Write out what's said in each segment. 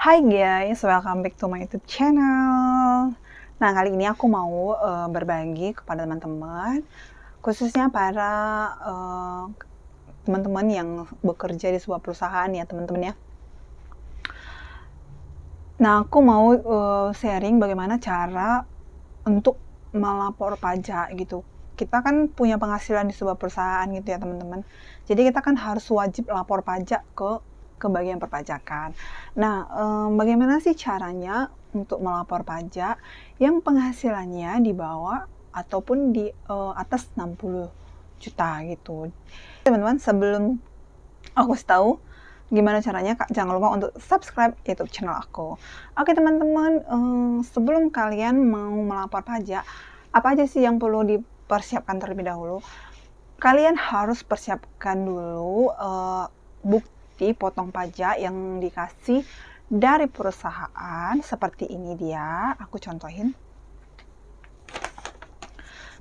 Hai guys, welcome back to my YouTube channel. Nah, kali ini aku mau berbagi kepada teman-teman, khususnya para teman-teman yang bekerja di sebuah perusahaan ya teman-teman ya. Nah, aku mau sharing bagaimana cara untuk melapor pajak gitu. Kita kan punya penghasilan di sebuah perusahaan gitu ya teman-teman. Jadi kita kan harus wajib lapor pajak ke bagian perpajakan. Nah, bagaimana sih caranya untuk melapor pajak yang penghasilannya di bawah ataupun di atas 60 juta gitu. Teman-teman, sebelum aku tahu gimana caranya, Kak, jangan lupa untuk subscribe YouTube channel aku. Oke teman-teman, sebelum kalian mau melapor pajak, apa aja sih yang perlu dipersiapkan terlebih dahulu? Kalian harus persiapkan dulu bukti potong pajak yang dikasih dari perusahaan. Seperti ini dia, aku contohin.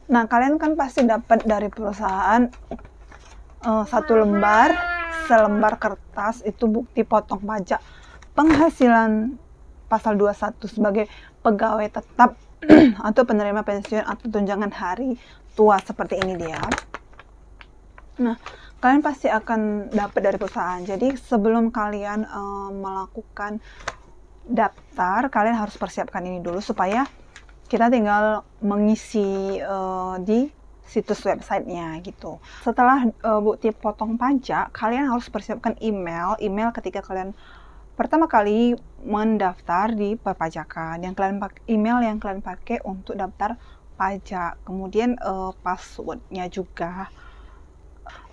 Nah, kalian kan pasti dapat dari perusahaan satu selembar kertas itu bukti potong pajak penghasilan pasal 21 sebagai pegawai tetap atau penerima pensiun atau tunjangan hari tua, seperti ini dia. Nah, kalian pasti akan dapat dari perusahaan. Jadi sebelum kalian melakukan daftar, kalian harus persiapkan ini dulu supaya kita tinggal mengisi di situs websitenya gitu. Setelah bukti potong pajak, kalian harus persiapkan email ketika kalian pertama kali mendaftar di perpajakan. Email yang kalian pakai untuk daftar pajak. Kemudian passwordnya juga.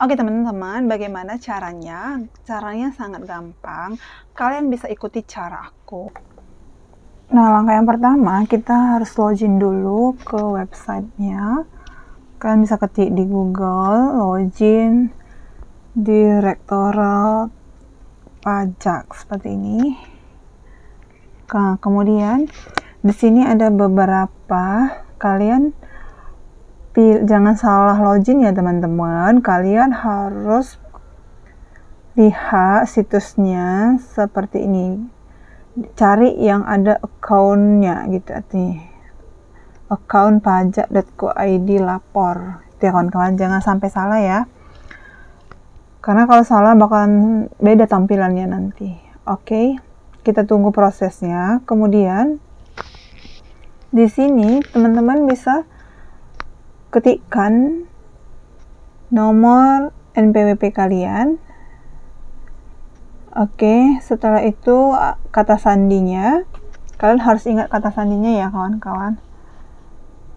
Oke teman-teman, bagaimana caranya? Caranya sangat gampang. Kalian bisa ikuti cara aku. Nah, langkah yang pertama, kita harus login dulu ke websitenya. Kalian bisa ketik di Google, login Direktorat Pajak seperti ini. Nah, kemudian di sini ada beberapa, kalian jangan salah login ya teman-teman. Kalian harus lihat situsnya seperti ini. Cari yang ada account-nya gitu artinya. Account pajak.co.id lapor. Itu ya kawan-kawan, jangan sampai salah ya. Karena kalau salah bakalan beda tampilannya nanti. Oke, kita tunggu prosesnya. Kemudian di sini teman-teman bisa ketikkan nomor NPWP kalian. Oke, setelah itu kata sandinya. Kalian harus ingat kata sandinya ya kawan-kawan.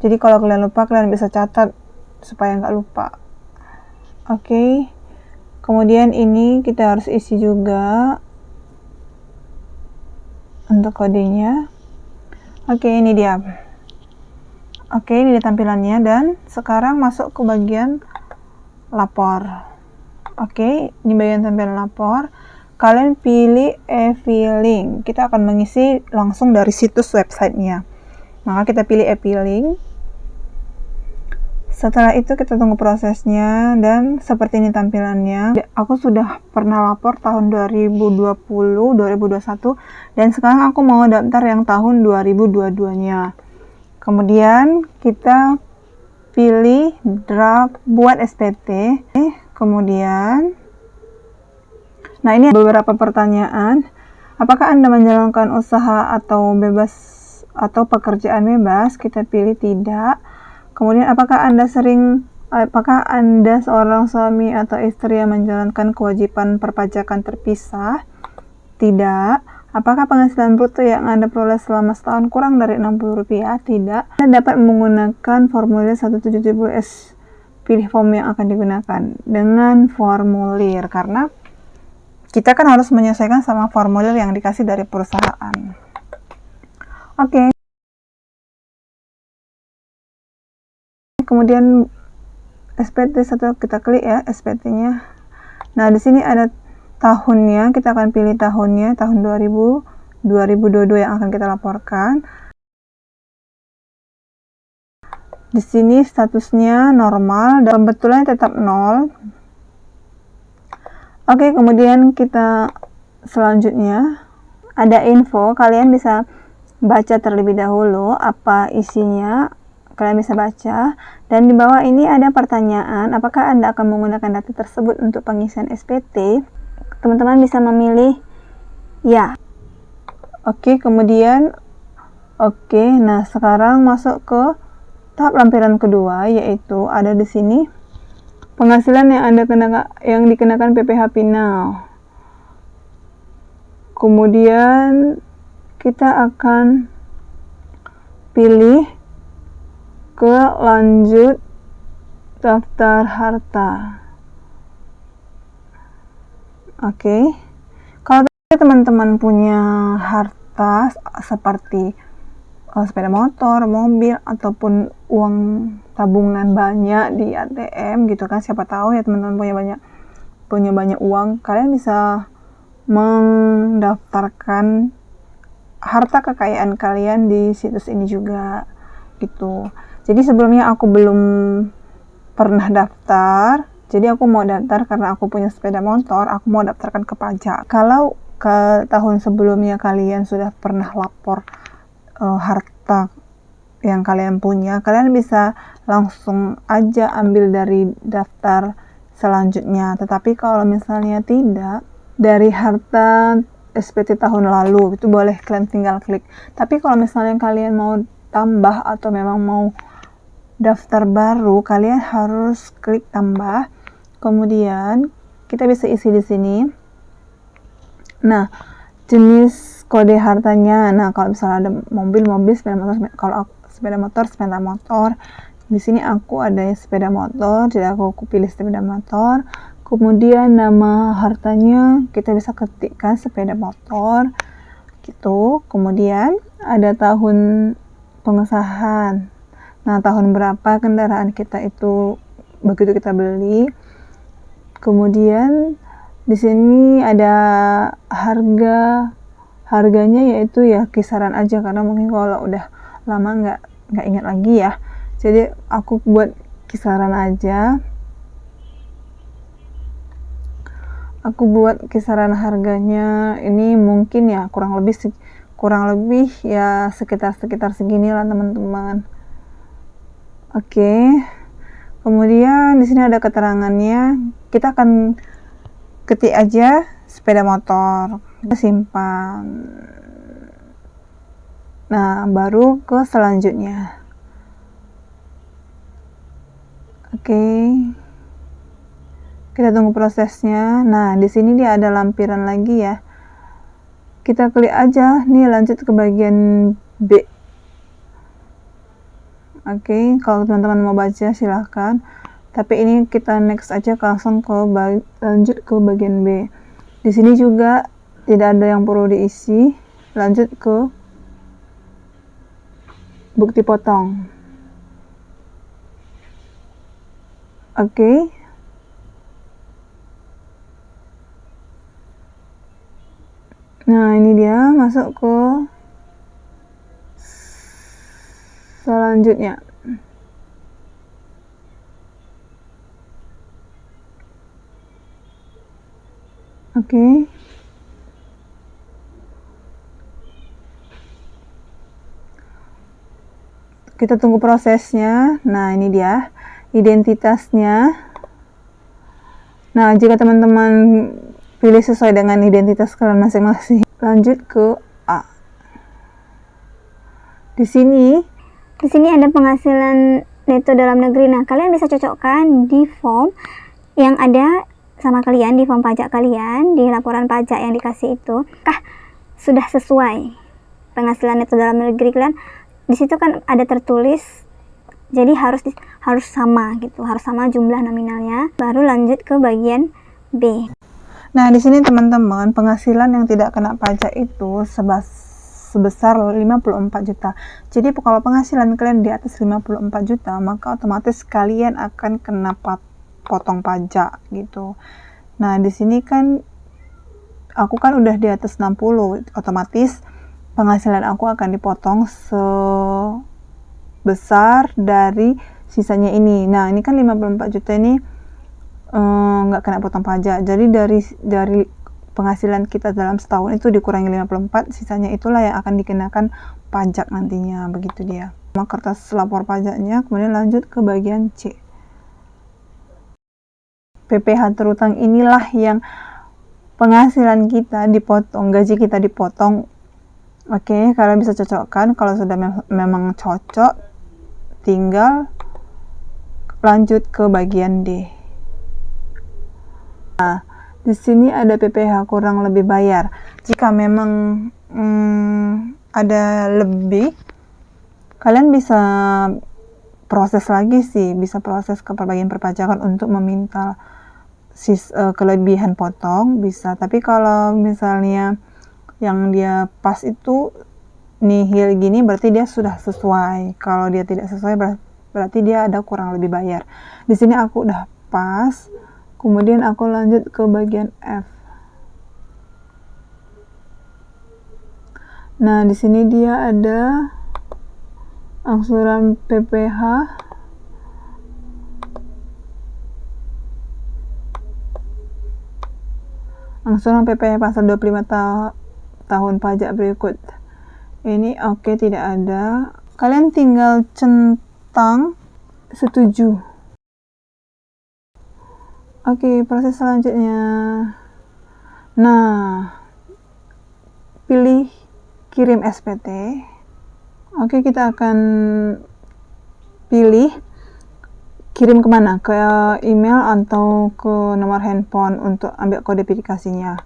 Jadi kalau kalian lupa, kalian bisa catat supaya nggak lupa. Oke. Kemudian ini kita harus isi juga untuk kodenya. Oke, ini dia. Oke, ini tampilannya, dan sekarang masuk ke bagian lapor. Oke, ini bagian tampilan lapor. Kalian pilih e-filing. Kita akan mengisi langsung dari situs websitenya. Maka kita pilih e-filing. Setelah itu kita tunggu prosesnya, dan seperti ini tampilannya. Aku sudah pernah lapor tahun 2020, 2021, dan sekarang aku mau daftar yang tahun 2022-nya. Kemudian kita pilih draft buat SPT. Kemudian, nah ini beberapa pertanyaan. Apakah Anda menjalankan usaha atau pekerjaan bebas? Kita pilih tidak. Kemudian apakah Anda seorang suami atau istri yang menjalankan kewajiban perpajakan terpisah? Tidak. Apakah penghasilan bruto yang Anda peroleh selama setahun kurang dari Rp60? Tidak. Anda dapat menggunakan formulir 170S. Pilih form yang akan digunakan dengan formulir, karena kita kan harus menyesuaikan sama formulir yang dikasih dari perusahaan. Oke. Kemudian SPT 1 kita klik ya, SPT-nya. Nah, di sini ada tahunnya, kita akan pilih tahunnya, tahun 2022 yang akan kita laporkan. Di sini statusnya normal dan kebetulan tetap 0. Oke, kemudian kita selanjutnya ada info, kalian bisa baca terlebih dahulu apa isinya, kalian bisa baca. Dan di bawah ini ada pertanyaan, apakah Anda akan menggunakan data tersebut untuk pengisian SPT? Teman-teman bisa memilih ya. Oke, kemudian nah sekarang masuk ke tahap lampiran kedua, yaitu ada di sini penghasilan yang dikenakan PPh final. Kemudian kita akan pilih ke lanjut daftar harta. Oke. Kalau teman-teman punya harta seperti sepeda motor, mobil, ataupun uang tabungan banyak di ATM gitu kan, siapa tahu ya teman-teman punya banyak uang, kalian bisa mendaftarkan harta kekayaan kalian di situs ini juga gitu. Jadi sebelumnya aku belum pernah daftar, jadi aku mau daftar karena aku punya sepeda motor, aku mau daftarkan ke pajak. Kalau ke tahun sebelumnya kalian sudah pernah lapor harta yang kalian punya, kalian bisa langsung aja ambil dari daftar selanjutnya. Tetapi kalau misalnya tidak, dari harta SPT tahun lalu, itu boleh kalian tinggal klik. Tapi kalau misalnya kalian mau tambah atau memang mau daftar baru, kalian harus klik tambah. Kemudian kita bisa isi di sini. Nah, jenis kode hartanya. Nah, kalau misalnya ada mobil, kalau sepeda motor. Di sini aku ada sepeda motor, jadi aku pilih sepeda motor. Kemudian nama hartanya kita bisa ketikkan sepeda motor gitu. Kemudian ada tahun pengesahan. Nah, tahun berapa kendaraan kita itu begitu kita beli. Kemudian di sini ada harganya, yaitu ya kisaran aja, karena mungkin kalau udah lama nggak ingat lagi ya. Jadi aku buat kisaran aja. Aku buat kisaran harganya ini mungkin ya kurang lebih ya sekitar segini lah teman-teman. Oke. Kemudian di sini ada keterangannya. Kita akan ketik aja sepeda motor, kita simpan. Nah, baru ke selanjutnya. Oke. Kita tunggu prosesnya. Nah, di sini dia ada lampiran lagi ya. Kita klik aja nih, lanjut ke bagian B. Oke, kalau teman-teman mau baca silahkan. Tapi ini kita next aja, langsung lanjut ke bagian B. Di sini juga tidak ada yang perlu diisi. Lanjut ke bukti potong. Oke. Nah, ini dia masuk ke selanjutnya. Oke. Kita tunggu prosesnya. Nah, ini dia identitasnya. Nah, jika teman-teman pilih sesuai dengan identitas kalian masing-masing, lanjut ke A. Di sini ada penghasilan neto dalam negeri. Nah, kalian bisa cocokkan di form yang ada sama kalian, di form pajak kalian, di laporan pajak yang dikasih itu, sudah sesuai penghasilan neto dalam negeri kalian. Di situ kan ada tertulis, jadi harus sama gitu, harus sama jumlah nominalnya. Baru lanjut ke bagian B. Nah, di sini teman-teman, penghasilan yang tidak kena pajak itu sebesar 54 juta. Jadi kalau penghasilan kalian di atas 54 juta, maka otomatis kalian akan kena potong pajak gitu. Nah, di sini kan aku kan udah di atas 60, otomatis penghasilan aku akan dipotong sebesar dari sisanya ini. Nah, ini kan 54 juta ini nggak kena potong pajak. Jadi dari penghasilan kita dalam setahun itu dikurangi 54, sisanya itulah yang akan dikenakan pajak nantinya, begitu dia. Kertas lapor pajaknya, kemudian lanjut ke bagian C. PPh terutang inilah yang penghasilan kita dipotong, gaji kita dipotong. Oke, kalian bisa cocokkan. Kalau sudah memang cocok, tinggal lanjut ke bagian D. Nah, di sini ada PPh kurang lebih bayar. Jika memang ada lebih, kalian bisa proses lagi sih, bisa proses ke bagian perpajakan untuk meminta kelebihan potong, bisa. Tapi kalau misalnya yang dia pas itu nihil gini, berarti dia sudah sesuai. Kalau dia tidak sesuai, berarti dia ada kurang lebih bayar. Di sini aku udah pas, kemudian aku lanjut ke bagian F. Nah, di sini dia ada angsuran PPh pasal 25 tahun pajak berikut. Ini oke, tidak ada. Kalian tinggal centang setuju. Oke, proses selanjutnya. Nah, pilih kirim SPT. Oke, kita akan pilih kirim kemana? Ke email atau ke nomor handphone untuk ambil kode verifikasinya.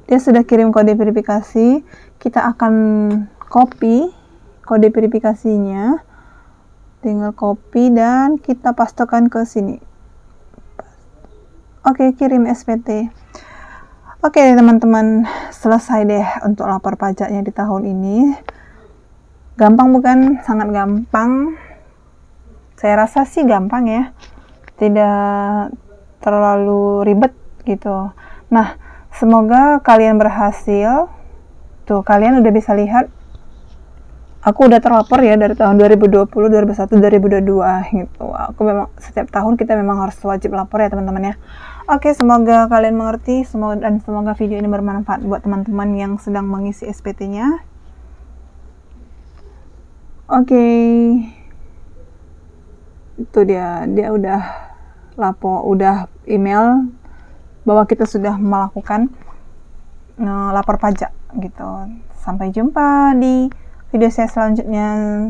Dia sudah kirim kode verifikasi, kita akan copy kode verifikasinya, tinggal copy dan kita pastekan ke sini. Oke, kirim SPT. Oke teman-teman, selesai deh untuk lapor pajaknya di tahun ini. Gampang bukan? Sangat gampang. Saya rasa sih gampang ya, tidak terlalu ribet gitu. Nah, semoga kalian berhasil. Tuh, kalian udah bisa lihat aku udah terlapor ya dari tahun 2020, 2021, 2022 gitu. Aku memang setiap tahun kita memang harus wajib lapor ya teman-teman ya. Oke, semoga kalian mengerti, semoga video ini bermanfaat buat teman-teman yang sedang mengisi SPT-nya. Oke. Itu dia udah udah email bahwa kita sudah melakukan lapor pajak gitu. Sampai jumpa di video saya selanjutnya.